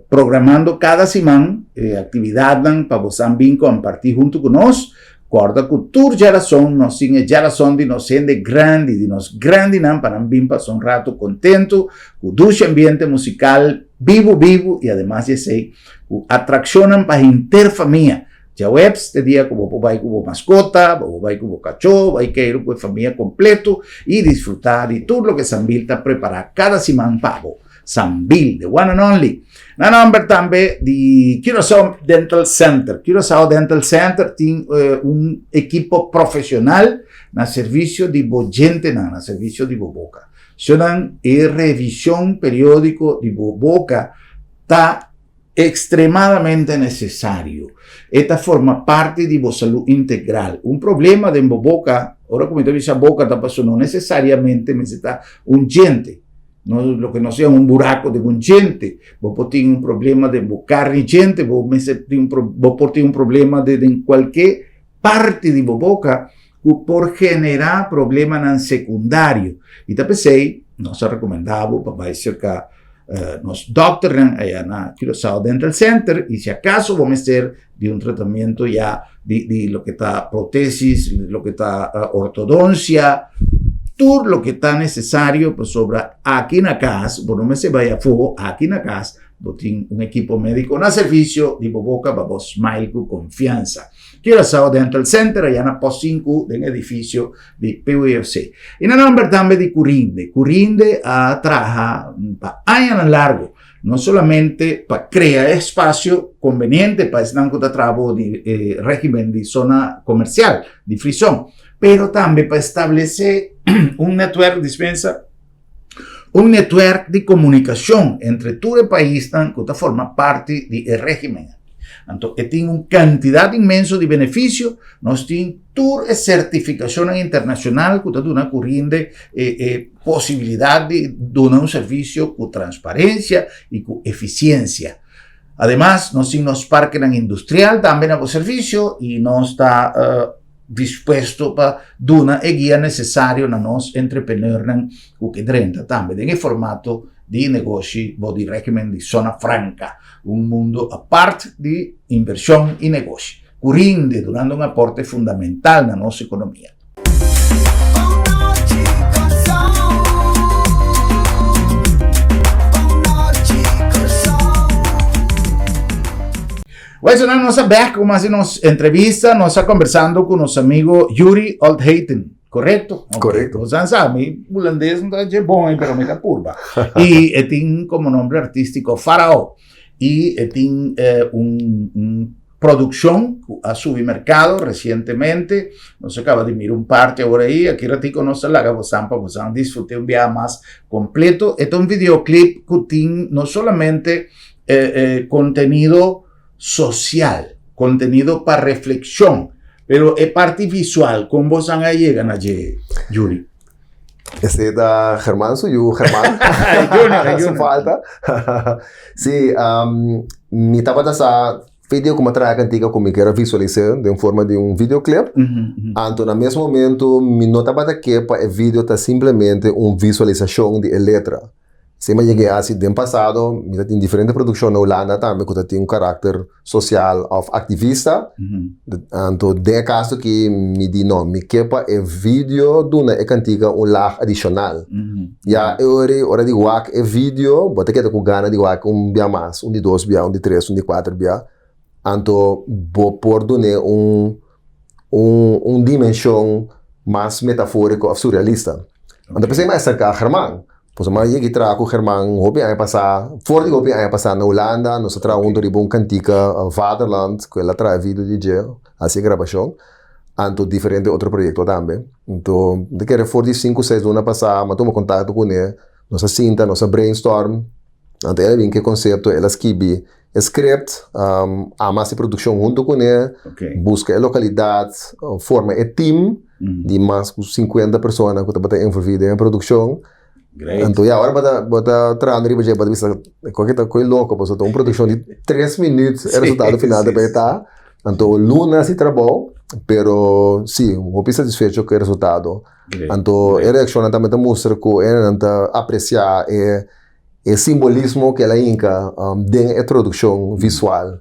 programando cada semana actividades para vos compartir junto con nós. Corda que tu geração, nós temos geração de nós sendo grande, de nós grande não para vir passar rato contento, com o ambiente musical vivo e además de sei, atracionam para interfamília. Já webs te dia como vai com mascota, vai com cachorro, vai querer com a família completo e desfrutar de tudo o que Sambil está preparando cada semana para vos. Sambil, the one and only. Na number também de Curaçao Dental Center. Curaçao Dental Center tem equipo profissional na serviço de gente, na serviço de boca. Sonan revisão periódico de boca está extremadamente necessário. Esta forma parte de vossa saúde integral. Problema de boca, ahora como te dice a boca, está passando necessariamente necessita gente. No, lo que no sea un buraco de gente, vos tienes un problema de carne vos tienes un problema de en cualquier parte de boca, por generar problemas en secundario. Y te pensei, nós recomendamos para vai cerca nos doctores allá na Curaçao Dental Center, y si acaso vamos a hacer de un tratamiento ya de lo que está prótesis, lo que está ortodoncia, todo lo que está necesario pues, sobre aquí en la casa, por no me se vaya a fuego, aquí en la casa, tiene un equipo médico en servicio de boca para vos smile con confianza. Curaçao Dental Center, allá en la POS 5 del edificio de PUFC. Y en el nombre también de Curinde. Curinde trabaja para años largo, no solamente para crear espacio conveniente para el trabajo de régimen de zona comercial, de frisón, pero también para establecer un network dispensa, un network de comunicación entre todo el país que forma parte del régimen. Entonces, tiene una cantidad inmensa de beneficios, nos tiene toda certificación internacional que nos Curinde posibilidad de dar un servicio con transparencia y con eficiencia. Además, nos tiene unos parques industrial también a los servicios y nos está dispuesto para dar una guía necesaria a los emprendedores que drenta también en el formato de negocio o de régimen de zona franca, un mundo aparte de inversión y negocio. Curinde, dando un aporte fundamental a nuestra economía. Bueno, nós aberto mais nos entrevista, nós está conversando com nosso amigo Yuri Oldhaten, correto? Correcto. Você sabe, o holandês não está bom, pero me está curva. E tem como nome artístico Faraó. E tem produção a submercado recientemente. Nós acaba de mirar parte agora aí. Aqui ratico nós laga para você disfrutar viaje mais completo. É videoclip que tem não solamente contenido social, contenido para reflexión, pero es parte visual. ¿Cómo vos llegan allí, Yuri? Este da Germán, soy yo, Germán. Junior. Falta. Sí, mi tapa essa vídeo como traga cantiga como quero visualizar de forma de um videoclip. Então, no mesmo momento, mi nota para que o vídeo está simplesmente uma visualização de letra. Se me cheguei assim, no passado, eu tinha diferentes produções na Holanda também, que tinha caráter social ou ativista. Então, de caso que me diz, não, me quepa é vídeo de uma cantiga lar adicional. Já, hora de guac é vídeo, bota que com gana de guac bia mais, de 2 bia, de 3, de 4 bia. Então, vou pôr dimensão mais metafórica ou surrealista. Então, pensei mais acerca de Germán. Pues mas eu trago com o Germán, hopi ano passado, fora de hopi ano passado na Holanda, nós trabalhamos de bom cantica Vaderland, que ela traz vídeo DJ, assim gravação, anto diferente outro projeto também. Então, de que era fora de 5, 6 anos passado, mas tomo contato com ele, nossa cinta, nossa brainstorm, anto ela vem que conceito, ela escreve script, amassa produção junto com ele, busca a localidade, forma e team de mais de 50 pessoas que estão envolvidas em produção. Great. Então, agora bota trabalhando ali para ver qualquer coisa louca, porque uma produção de 3 minutos é o resultado final da peita. Então, luna se trabalhou, pero sim, eu estou satisfeito com o resultado. Então, a reação também mostra que ela apreciar o simbolismo que ela inca dentro da produção visual.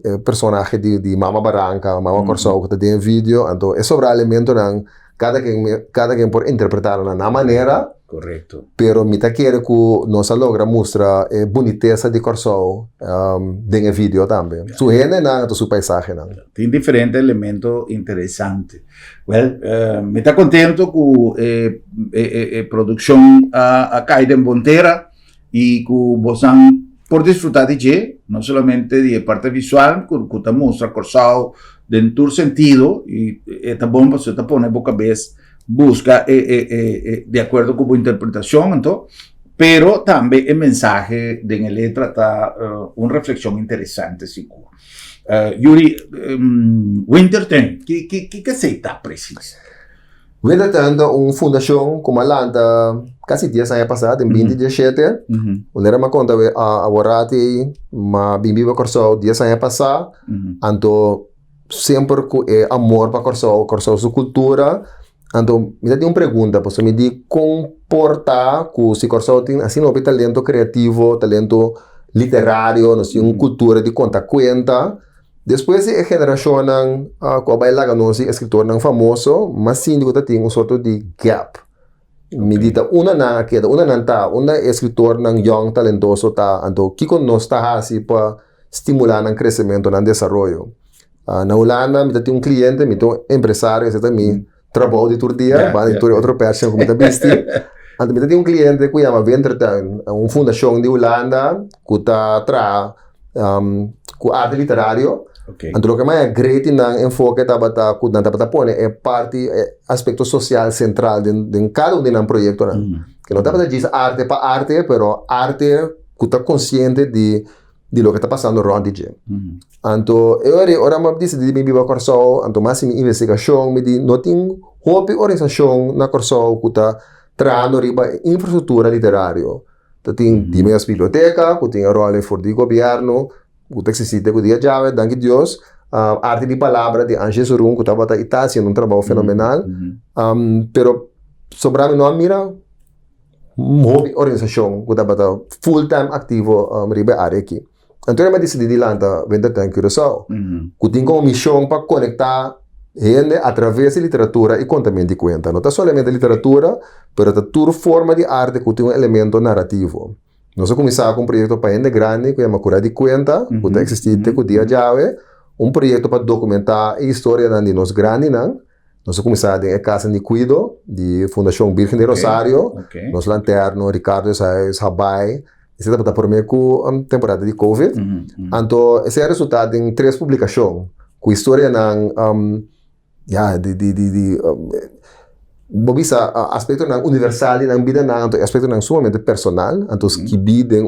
O personagem de Mama Barranca, Mama Corsau, que está dentro do vídeo. Então, é sobre o elemento cada quem pode interpretar na maneira. Correcto. Pero me quiere que nos logra mostrar a boniteza de Corsau en el video también. Su gente, su paisaje. Tiene diferentes elementos interesantes. Me está contento con producción acá en Bontera y que vos por disfrutar de ella, no solamente de parte visual, que te muestra Corsau en todo sentido, y esta bomba se te pone boca vez, busca de acuerdo con tu interpretación, entonces, pero también el mensaje de la letra está una reflexión interesante, seguro. Yuri, Winterton, ¿qué se está preciso? Winterton es una fundación como Atlanta, casi 10 años pasados, en 2017, donde era una conta a Borati, ma bimbiba Corsau 10 años pasados, entonces, sempre com amor para Corsau sua cultura. Então, me dá uma pergunta, posso me dizer comportar com se Corsau tem assim um talento criativo, talento literário, não sei, uma cultura de conta cuenta. Depois a geração com a bailaga não sei escritor não famoso, mas sim que tem um sorto de gap. Me dita una escritor nang young talentoso ta anto kiko nos ta hasi pa estimular ang crescimento ng desarrollo. Na Holanda mi dati un cliente, mi to empresario, etc. Mi trabaho di turdia, ba di tur otro person como ta bisti. Anto mi dati un cliente ku llama Ventertuin, un fundación di Holanda ku ta ku arte literario. Okay. Anto lo que mais great nang enfoque tabata ku dan tabata pone parte aspecto social central den cada un ng proyecto na. Que no tabata diz arte pa arte, pero arte ku ta consciente di lo que está pasando around DJ. Anto ora me dice di mi viva Corsau, anto massimi investigação me di noting hopi organização na Corsau ku ta trano riba infraestrutura literario. Tating di minhas biblioteca, ku tinha role for di governo. O que existe com o dia jave, danke Deus, arte de palavra de Ange Sorum, que estava fazendo um trabalho fenomenal, pero sobrando não mira uma organização que estava full time ativo ribe área aqui. Então eu me decidi de lá da Ventertuin Curaçao, que tem como missão para conectar gente através de literatura e contamento de conta. Não está somente literatura, pero está toda forma de arte que tem um elemento narrativo. Nós começamos com um projeto para gente grande, que é uma cura de conta, que está existente com o dia jave, um projeto para documentar a história de nós grandes. Nós começamos em casa de cuido, de Fundação Virgem de Rosário, nós lanterno, Ricardo Saez, Rabai, isso está por meio com a temporada de Covid. Então, esse é o resultado em 3 publicações, com história Bobisa aspecto ng universal ng vida na aspecto ng sumamente personal, antos que bidem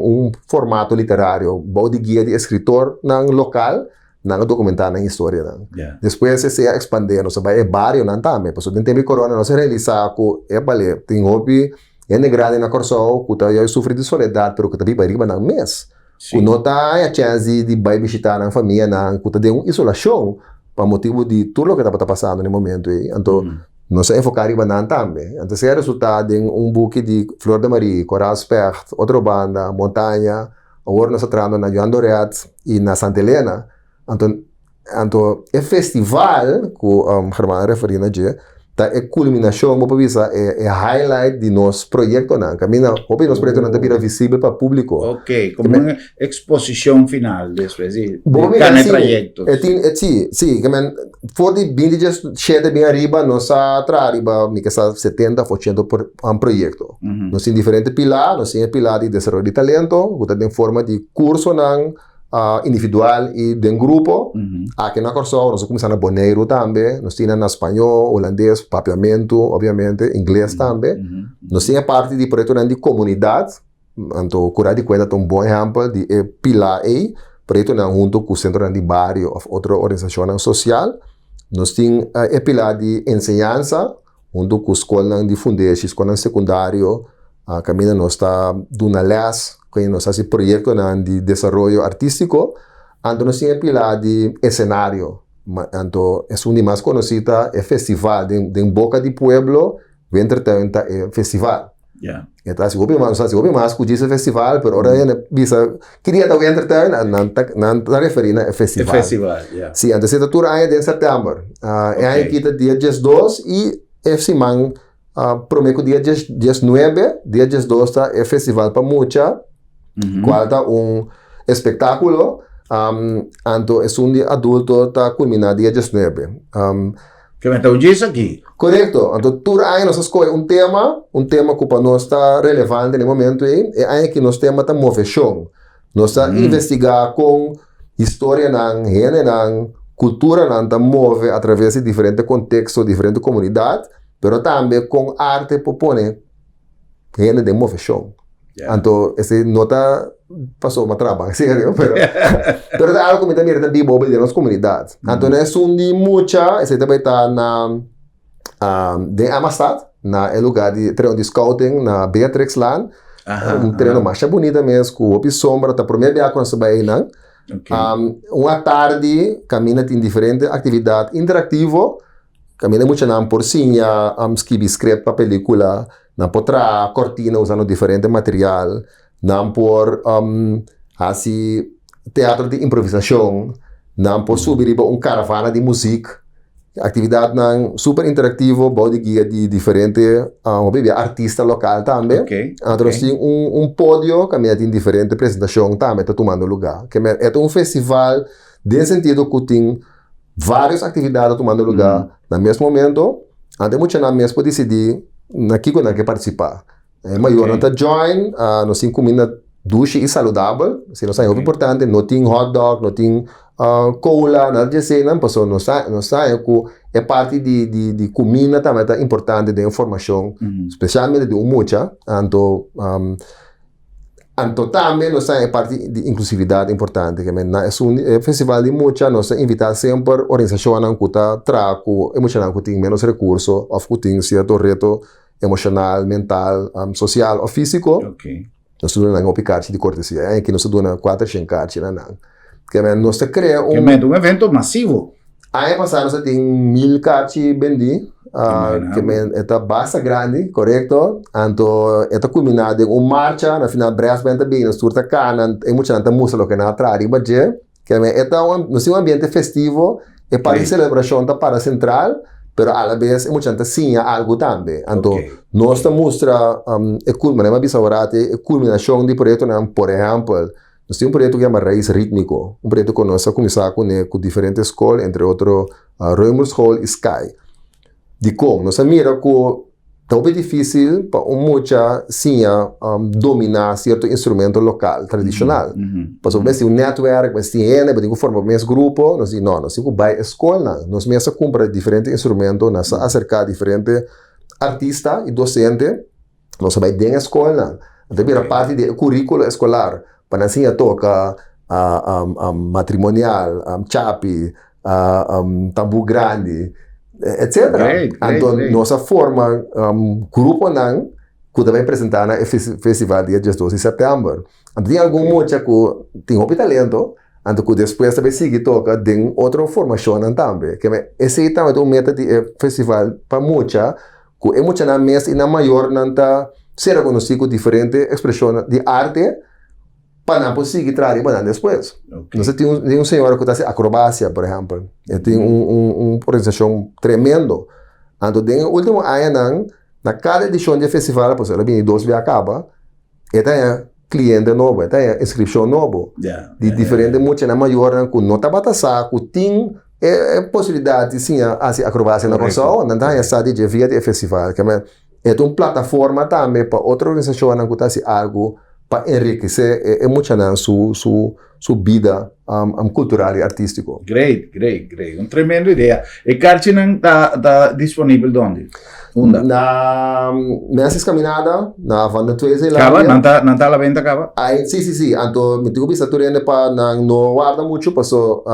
formato literário, body guia de escritor ng lokal, nang documentar ng história nang. Depois se expandir, no sabay barrio nang tame, paso din tempo corona no se realiza ko bale, ting hobby ene grande na Corsau, kuta eu sofri de soledade, pero kuta biba riba ng mes. Kuno ta a chance de vai visitar ng família nang kuta de isolação, pa motivo de tudo que tá passando no momento aí. Então nós enfocaríamos na também. Então, se é resultado em buque de Flor de Maria, Coral Spert, outra banda, Montanha, agora nós estamos na Joan Doret e na Santa Helena. Então, é festival, que o Germán referindo a é culminação, vou pensar, é highlight de nosso projeto. Camina, hoje nosso projeto não está visível para o público. Ok, como uma exposição final, después, de cada projeto. Sim, for de 27 bem arriba, nós arriba, me que 70% por projeto. Nós temos diferentes pilares, nós temos pilar de desenvolvimento de talento, que tem forma de curso individual e de grupo. Aqui na Corsau, nós começamos a Boneiro também, nós temos na espanhol, holandês, papiamento, obviamente, inglês também. Nós temos parte de projeto de comunidade, então, curar de conta é um bom exemplo de pilar aí, projeto junto com o centro de barrio, outra organização social. Nós temos pilar de ensinança, junto com a escola de fundeiros, escola secundário, caminho nós está dando les, que nós fazemos projeto de desenvolvimento artístico, então nós temos pilar de cenário, então é um mais conhecido, é festival, de Boca de Pueblo, Ventertuin é festival. Então, se você mais que esse festival, mas agora eu queria estar Ventertuin, não está referindo a festival. É festival, Sim, então se está aí em setembro, é aí que está dia 12 e esse man prometo dia 19, dia 12 é festival para muita, qual está espetáculo, então é dia adulto está culminado dia 19. Que me está dizendo aqui? Correto. Então, tudo aí nós escolhemos um tema que para nós está relevante no momento é aí que nós tema está movimento. Nós está investigar com história cultura está move através de diferentes contextos, diferentes comunidades, mas também com arte propõe gente de movimento. Então, esse nota passou uma trabalho, sério, pero é algo que também é bobo de nossa comunidade. Então, é um de muita, esse também está de Amistad, na lugar de treino de scouting, na Beatrix Land, treino mais bonito mesmo, com o sombra, está por meio de água, não se vai aí, não. Okay. Uma tarde, camina em diferente atividade interativo, camina muito na porcinha, escrever script para película, na potra cortina usando diferente material, na por assim teatro de improvisação, na por subir para caravana de música, atividade super interativo, body guia de diferente artista local também. Okay. Nós temos pódio que tem diferente apresentação também está tomando lugar. Que é um festival de sentido que tem várias atividades tomando lugar no mesmo momento. Ante muito na mesmo decidir na que que participar. Maior não tá join, nós temos comida doce e saudável, se não é importante, não tem hot dog, não tem cola, nada disso, não passou, não sai que é parte de comida também é importante de informação, especialmente de mucha, anto também nós é parte de inclusividade importante, que é festival de mucha, nós invitamos sempre organizações que trago emocional que tem menos recursos, ou que tem certo reto emocional, mental, social ou físico. Okay. Nós temos um cartão de cortesia, que nós temos 400 cartas, que nós cria Que é um evento massivo. Aí passado nós temos 1000 cartas vendidas, que é bastante grande, correto? Então, é combinado em marcha, na final Brás bem também, nós turta cana, é muito tanta música que na atrás, que é um ambiente festivo, é para a celebração da para central, pero a la vez é muito tanta sim algo também. Então, nós mostra a culminação de projeto, por exemplo, nós temos um projeto que chama Raiz Rítmico, um projeto que nós começamos com diferentes escolas, entre outros, Reumers Hall e Sky. De como? Nós mira que é difícil para mucha sim dominar certo instrumento local, tradicional. Mas se um network, mas tem que formar mais grupo, nós temos que vai escola, nós mesmo comprar diferentes instrumentos, nós acercar diferentes artistas e docentes, nós vai dentro da escola. Então, a parte do currículo escolar, para assim toca matrimonial, chapi, tambu grande, etc. Então, nossa forma, grupo que vai apresentar no festival dia 12 de setembro. Então, tem algum mocha que tem um talento, então que depois também sigue toca tem outra formação também. Que esse também é um método de festival para mocha, que é muito na mesa e na maior nanta ser reconhecido com diferentes expressões de arte para não conseguir trazer para depois. Nós temos um senhor que está acrobacia, por exemplo. Ele tem uma organização tremendo. Então, no último ano, na cada edição do festival, por exemplo, ele 2 vezes acaba, ele tem cliente novo, ele tem inscrição novo. De diferente, muito na maior, que não está batendo, que tem possibilidade de fazer acrobacia na pessoa, não tem essa de via do festival. É uma plataforma também para outra organização que está fazendo algo para enriquecer muito sua vida cultural e artístico. Great. Uma tremenda ideia. E Carchinan está disponível onde? Na Mesas Caminhada, na Vanda Tuese. Cava? Não está à venda, Cava? Sim. Então, me digo que está para não guarda muito, passou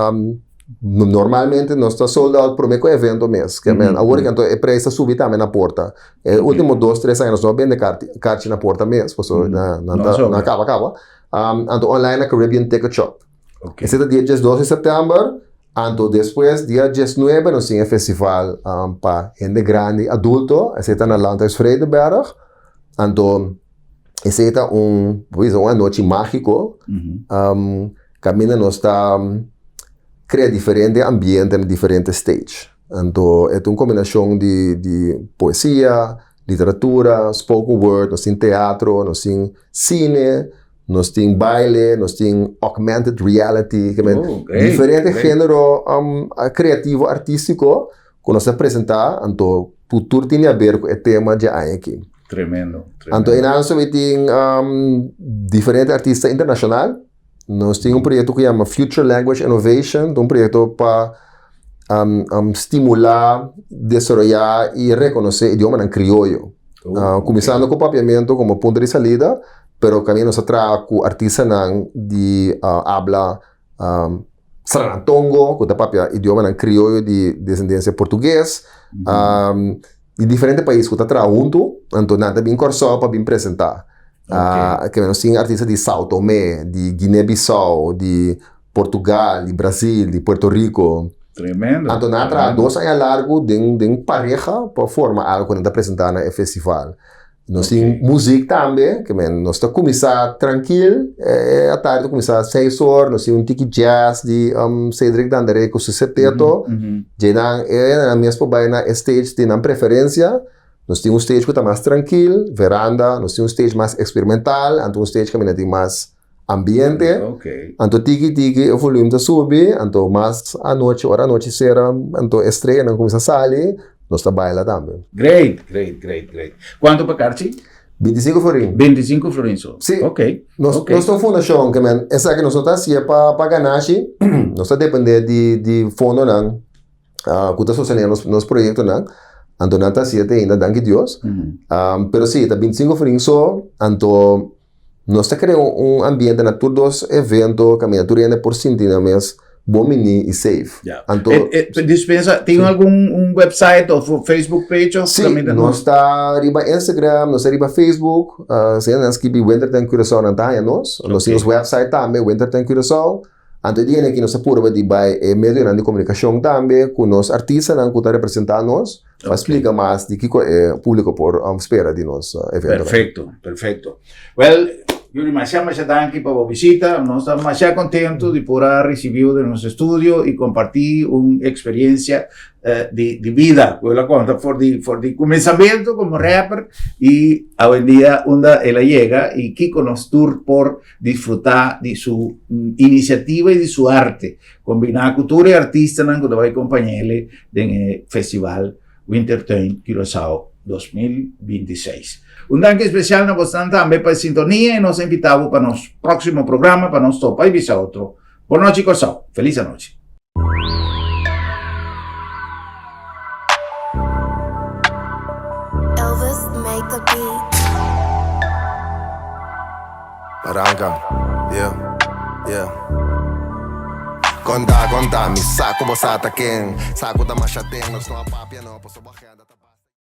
normalmente nós está sold out por meio evento mês, que agora que é preço subir também na porta. Último 2-3 anos não vende carte na porta mês, passou na acaba. Então online na Caribbean Ticket Shop. Esse é dia 12 de setembro. Então depois dia 19 nós temos festival para gente grande, adulto. Esse está na Landhuis Vredenberg. Então esse é uma noite mágico. Camina nós está cria diferente ambiente em diferentes stages. Então, é uma combinação de poesia, literatura, spoken word, nós temos teatro, nós temos cine, nós temos baile, nós temos augmented reality, diferente gênero criativo, artístico, que nós apresentamos, então, tudo tem a ver com o tema de aqui. Tremendo. Então, nós temos diferentes artistas internacionais. Nós temos projeto que chama Future Language Innovation, um projeto para estimular, desenvolver e reconhecer o idioma em criollo. Começando com o papiamento como ponto de salida, pero caminhamos atrás com artistas de habla saratongo, que é idioma em criollo de descendência português, de diferentes países que está junto, então nada bem corso para bem apresentar. Que nós temos artistas de São Tomé, de Guiné-Bissau, de Portugal, de Brasil, de Puerto Rico. Tremendo. Então, nós 2 anos largo de pareja para formar algo quando está apresentando no festival. Nós temos música também, que nós estamos começando tranquilo, à tarde começar às 6 horas, nós temos um tiki jazz de Cedric Dandere com o seteto, já na mesma baia na stage tem uma preferência, nós temos um stage que está mais tranquilo, veranda, nós temos um stage mais experimental, então um stage que tem mais ambiente, então tiki, o volume está sube, então mais à noite, hora à noite, será, então estreia, não começa a sair, nós trabalhamos também. Great. Quanto para Carchi? 25 florins. 25 florins. Sim. Ok. Nós temos fundação, que essa que nós estamos fazendo para ganache, nós estamos dependendo de fundo, não, que está sucedendo nos projetos, não, então não está fazendo ainda, danke Deus. Pero sim, está 25 florins só, então nós estamos criando ambiente na todos os eventos, caminhando por cima, mas bom e safe. Dispensa, tem algum website ou Facebook page? Sim, nós está arriba Instagram, nós está arriba Facebook, se nós escrever Wintertime Curaçao na taia nós temos website também, Wintertime Curaçao. Antes de que nós apuramos de meio de comunicação também, com os artistas que estão representando nós, para explicar mais de que o público por espera de nós evento. Perfeito. Well, eu demasiado danke por a visita, nós estamos demasiado contentos de poder receber de nosso estúdio e compartir uma experiência de vida, eu la conta, por de começamento como rapper e hoje em dia onde ela chega e Kiko nos tour por disfrutar de sua iniciativa e de sua arte, combinar cultura e artista que vai acompanhar ele no festival Wintertime Curaçao 2026. Un danke especial na vostra também para a sintonia e nos invitamos para nosso próximo programa, para nos topar e visar outro. Boa noite, Curaçao. Feliz noite. Elvis make the beat. Arranca, yeah. Conta, mi saco, vos ataquem. Saco da machatem, nós não apapia, não, posso barrear da